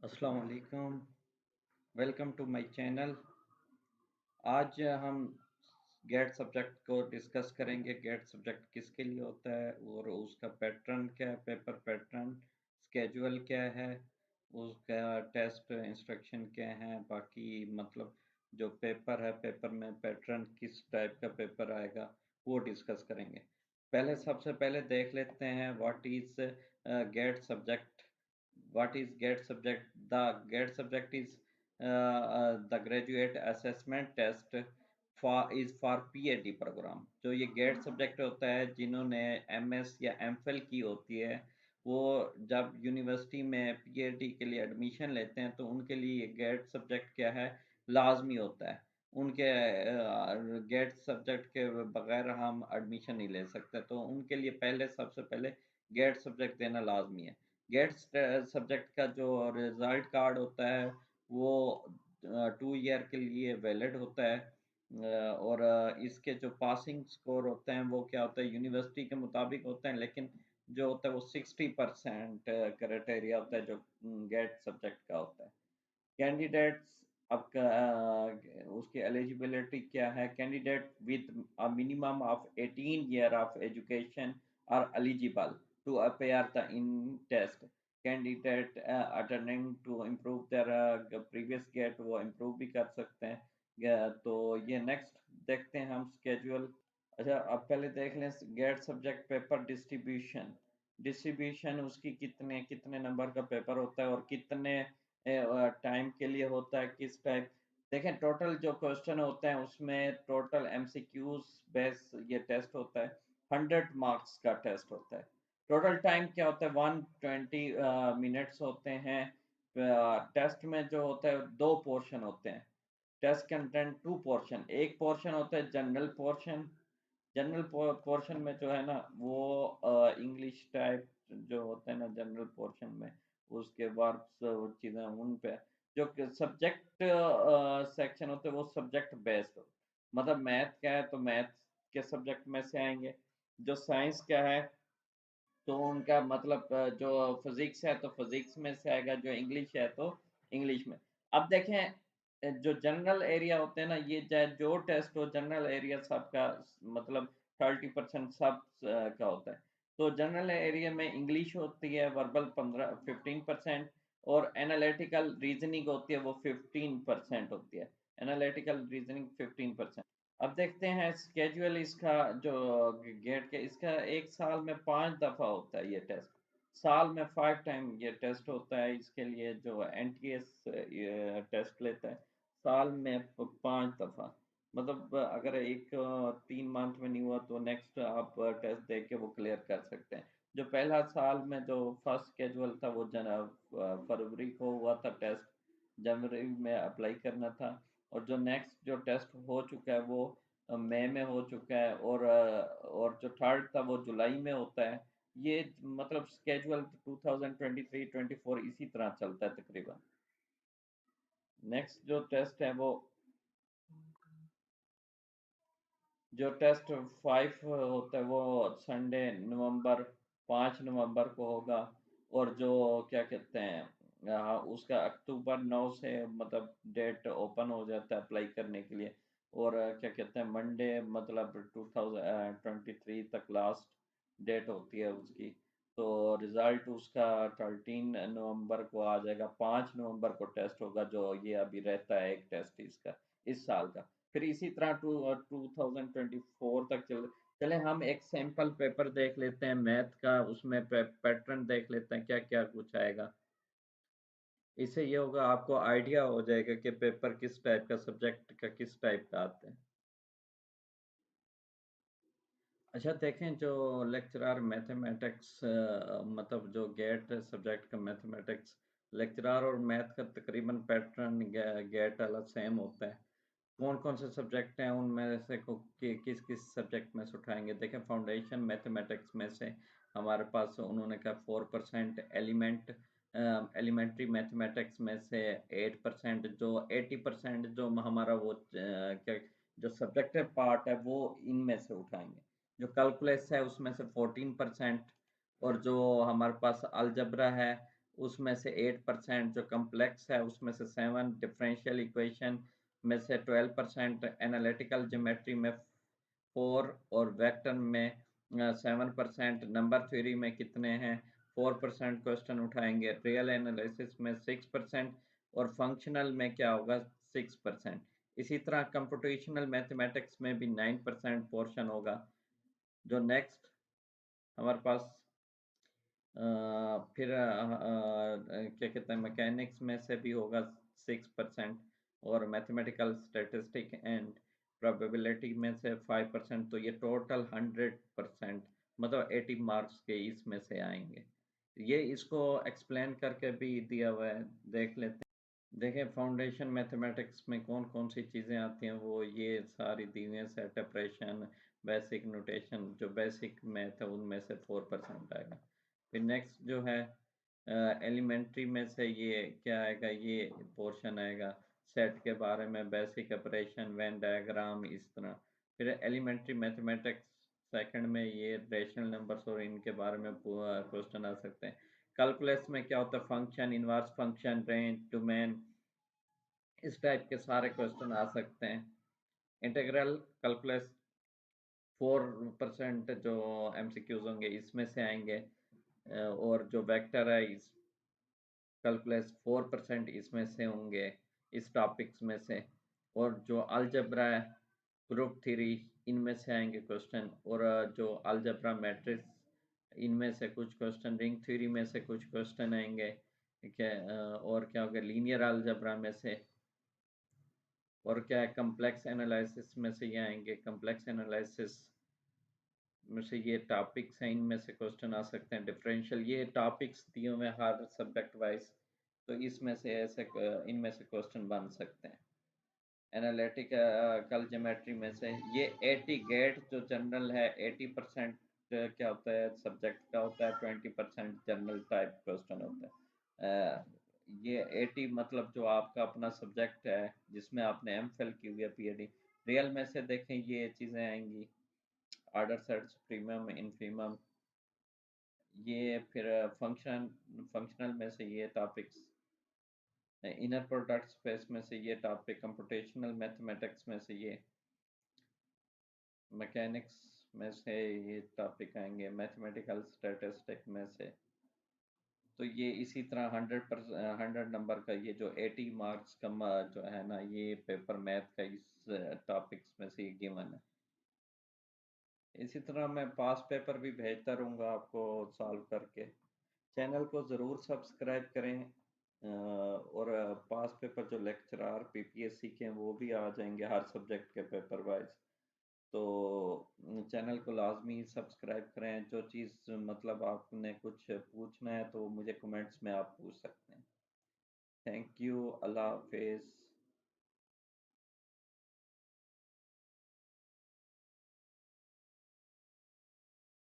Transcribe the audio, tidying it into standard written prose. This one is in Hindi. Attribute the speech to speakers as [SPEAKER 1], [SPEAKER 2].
[SPEAKER 1] अस्सलाम वालेकुम। Welcome to my channel. आज हम गेट सब्जेक्ट को डिस्कस करेंगे। गेट सब्जेक्ट किसके लिए होता है और उसका पैटर्न क्या है, पेपर पैटर्न, स्केड्यूल क्या है, उसका टेस्ट इंस्ट्रक्शन क्या है, बाकी मतलब जो पेपर है, पेपर में पैटर्न किस टाइप का पेपर आएगा वो डिस्कस करेंगे। सबसे पहले देख लेते हैं what is gate subject. What is GATE subject? The GATE subject is the graduate assessment test for PhD program। जो ये GATE subject होता है, जिन्होंने MS या MPhil की होती है, वो जब यूनिवर्सिटी में PhD के लिए एडमिशन लेते हैं तो उनके लिए ये GATE सब्जेक्ट क्या है, लाजमी होता है। उनके गेट सब्जेक्ट के बगैर हम एडमिशन नहीं ले सकते, तो उनके लिए सबसे पहले गेट सब्जेक्ट देना लाजमी है। गेट सब्जेक्ट का जो रिजल्ट कार्ड होता है वो 2 ईयर के लिए वैलिड होता है। और इसके जो पासिंग स्कोर होते हैं वो क्या होता है, यूनिवर्सिटी के मुताबिक होते हैं, लेकिन जो होता है वो 60% क्राइटेरिया होता है जो गेट सब्जेक्ट का होता है। कैंडिडेट्स, आपका उसकी एलिजिबिलिटी क्या है? Candidate with a minimum of 18 year of education are eligible to appear the in test. Candidate attending to improve their previous GATE, वो इम्प्रूव भी कर सकते हैं। तो ये नेक्स्ट देखते हैं हम स्केड्यूल। अच्छा, अब पहले देख लें GATE subject paper distribution. Distribution उसकी कितने कितने नंबर का पेपर होता है और कितने टाइम के लिए होता है, किस टाइप। देखें, टोटल जो क्वेश्चन होते हैं उसमें टोटल एमसीक्यूज बेस ये टेस्ट होता है। 100 मार्क्स का टेस्ट होता है। टोटल टाइम क्या होता है, 120 मिनट्स होते हैं। टेस्ट में जो होता है दो पोर्शन होते हैं। Test content two portion. एक पोर्शन होता है जनरल पोर्शन। जनरल पोर्शन में जो है ना वो इंग्लिश टाइप जो होते हैं ना जनरल पोर्शन में, उसके बाद चीज़ें उन पे जो सब्जेक्ट सेक्शन होते हैं वो सब्जेक्ट बेस्ड। मतलब मैथ क्या है तो मैथ के सब्जेक्ट में से आएंगे। जो साइंस क्या है तो उनका मतलब जो फिजिक्स है तो फिजिक्स में से आएगा। जो इंग्लिश है तो इंग्लिश में। अब देखें, जो जनरल एरिया होते हैं ना, ये चाहे जो टेस्ट हो, जनरल एरिया सबका मतलब 30% सब का होता है। तो जनरल एरिया में इंग्लिश होती है वर्बल 15% और एनालिटिकल रीजनिंग होती है वो 15% होती है। Analytical reasoning 15%। अब देखते हैं स्केड्यूल इसका जो गेट के, इसका एक साल में 5 दफ़ा होता है ये टेस्ट। साल में 5 टाइम ये टेस्ट होता है। इसके लिए जो एनटीएस टेस्ट लेता है साल में 5 दफ़ा। मतलब अगर एक 3 मंथ में नहीं हुआ तो नेक्स्ट आप टेस्ट दे के वो क्लियर कर सकते हैं। जो पहला साल में जो फर्स्ट स्केड्यूल था वो फरवरी को हुआ था टेस्ट। जनवरी में अप्लाई करना था। और जो नेक्स्ट जो टेस्ट हो चुका है वो मई में हो चुका है। और जो थर्ड था वो जुलाई में होता है। ये मतलब स्केड्यूल 2023-24 इसी तरह चलता है तकरीबन। नेक्स्ट जो टेस्ट है वो जो टेस्ट 5 होता है वो संडे नवंबर 5 नवंबर को होगा। और जो क्या कहते हैं उसका अक्टूबर 9 से मतलब डेट ओपन हो जाता है अप्लाई करने के लिए। और क्या कहते हैं मंडे मतलब 2023 तक लास्ट डेट होती है उसकी। तो रिज़ल्ट उसका 13 नवंबर को आ जाएगा। 5 नवंबर को टेस्ट होगा जो ये अभी रहता है एक टेस्ट इसका इस साल का। फिर इसी तरह 2024 तक चले हम एक सैंपल पेपर देख लेते हैं मैथ का। उसमें पैटर्न देख लेते हैं क्या क्या कुछ आएगा। इससे ये होगा, आपको आइडिया हो जाएगा कि पेपर किस टाइप का, सब्जेक्ट का किस टाइप का आता है। अच्छा देखें, जो लेक्चरर मैथमेटिक्स मतलब जो गेट सब्जेक्ट का मैथमेटिक्स लेक्चरर और मैथ का तकरीबन पैटर्न गेट अलग सेम होता है। कौन कौन से सब्जेक्ट हैं उनमें से किस किस सब्जेक्ट में से उठाएंगे। देखें, फाउंडेशन मैथमेटिक्स में से हमारे पास उन्होंने कहा 4%। एलिमेंट्री मैथमेटिक्स में से 8%। जो 80% जो हमारा वो क्या जो सब्जेक्टिव पार्ट है वो इनमें से उठाएंगे। जो कैलकुलस है उसमें से 14%। और जो हमारे पास अलजबरा है उसमें से 8% जो कम्प्लेक्स है उसमें से 7, डिफरेंशियल इक्वेशन में से 12%, एनालिटिकल ज्योमेट्री में 4 और वेक्टर में 7%, नंबर थ्योरी में कितने हैं 4% क्वेश्चन उठाएंगे, रियल एनालिसिस में 6% और फंक्शनल में क्या होगा 6%। इसी तरह कंप्यूटेशनल मैथमेटिक्स में भी 9% पोर्शन होगा। जो नेक्स्ट हमारे पास फिर क्या कहते हैं मैकेनिक्स में से भी होगा 6% और मैथमेटिकल स्टैटिस्टिक एंड प्रोबेबिलिटी में से 5%। तो ये टोटल 100% मतलब 80 मार्क्स के इसमें से आएंगे। ये इसको एक्सप्लेन करके भी दिया हुआ है, देख लेते हैं। देखें फाउंडेशन मैथमेटिक्स में कौन कौन सी चीज़ें आती हैं, वो ये सारी दी हुई हैं। सेटअपरेशन, बेसिक नोटेशन, जो बेसिक मैथ है उनमें से 4% आएगा। फिर नेक्स्ट जो है एलिमेंट्री में से ये क्या आएगा, ये पोर्शन आएगा सेट के बारे में, बेसिक ऑपरेशन, वेन डायग्राम, इस तरह। फिर एलिमेंट्री मैथमेटिक्स सेकंड में ये रेशनल नंबर्स और इनके बारे में क्वेश्चन आ सकते हैं। कैलकुलस में क्या होता है, function, inverse function, range, domain, इस टाइप के सारे क्वेश्चन आ सकते हैं। इंटीग्रल कैलकुलस 4% जो एमसीक्यूज होंगे इसमें से आएंगे, और जो वेक्टर है इस कैलकुलस 4% इसमें से होंगे इस टॉपिक्स में से। और जो अलजेब्रा है, ग्रुप थ्योरी, इनमें से आएंगे क्वेश्चन। और जो अलजेब्रा मैट्रिक्स, इनमें से कुछ क्वेश्चन, रिंग थ्योरी में से कुछ क्वेश्चन आएंगे, ठीक है। और क्या होगा, लीनियर अलजेब्रा में से। और क्या है, कम्प्लेक्स एनालिसिस में से ये आएंगे, कम्प्लेक्स एनालिसिस में से ये टॉपिक्स हैं, इनमें से क्वेश्चन आ सकते हैं। डिफरेंशियल, ये टॉपिक्स दिए हुए हैं हर सब्जेक्ट वाइज, तो इसमें से ऐसे इनमें से क्वेश्चन बन सकते हैं। एनालिटिकल ज्योमेट्री में से ये 80 गेट जो जनरल है, 80% क्या होता है सब्जेक्ट का होता है, 20% जनरल टाइप क्वेश्चन होता है। ये 80 मतलब जो आपका अपना सब्जेक्ट है जिसमें आपने एम फिल की हुई है, पीएचडी। रियल में से देखें ये चीज़ें आएंगी, ऑर्डर सेट्स, प्रीमियम, इनफीमम, ये फिर फंक्शनल में से ये टॉपिक्स, इनर प्रोडक्ट स्पेस में से ये टॉपिक, कंप्यूटेशनल मैथमेटिक्स में से ये, मैकेनिक्स में से ये टॉपिक आएंगे, मैथमेटिकल स्टैटिस्टिक में से। तो ये इसी तरह 100 नंबर का ये जो 80 मार्क्स का जो है ना, ये पेपर मैथ का इस टॉपिक्स में से ये गिवन है। इसी तरह मैं पास पेपर भी भेजता रहूँगा आपको सॉल्व करके। चैनल को ज़रूर सब्सक्राइब करें। और पास पेपर जो लेक्चरार पीपीएससी के हैं वो भी आ जाएंगे हर सब्जेक्ट के पेपर वाइज। तो चैनल को लाजमी सब्सक्राइब करें। जो चीज़ मतलब आपने कुछ पूछना है तो मुझे कमेंट्स में आप पूछ सकते हैं। थैंक यू, अल्लाह हाफिज़।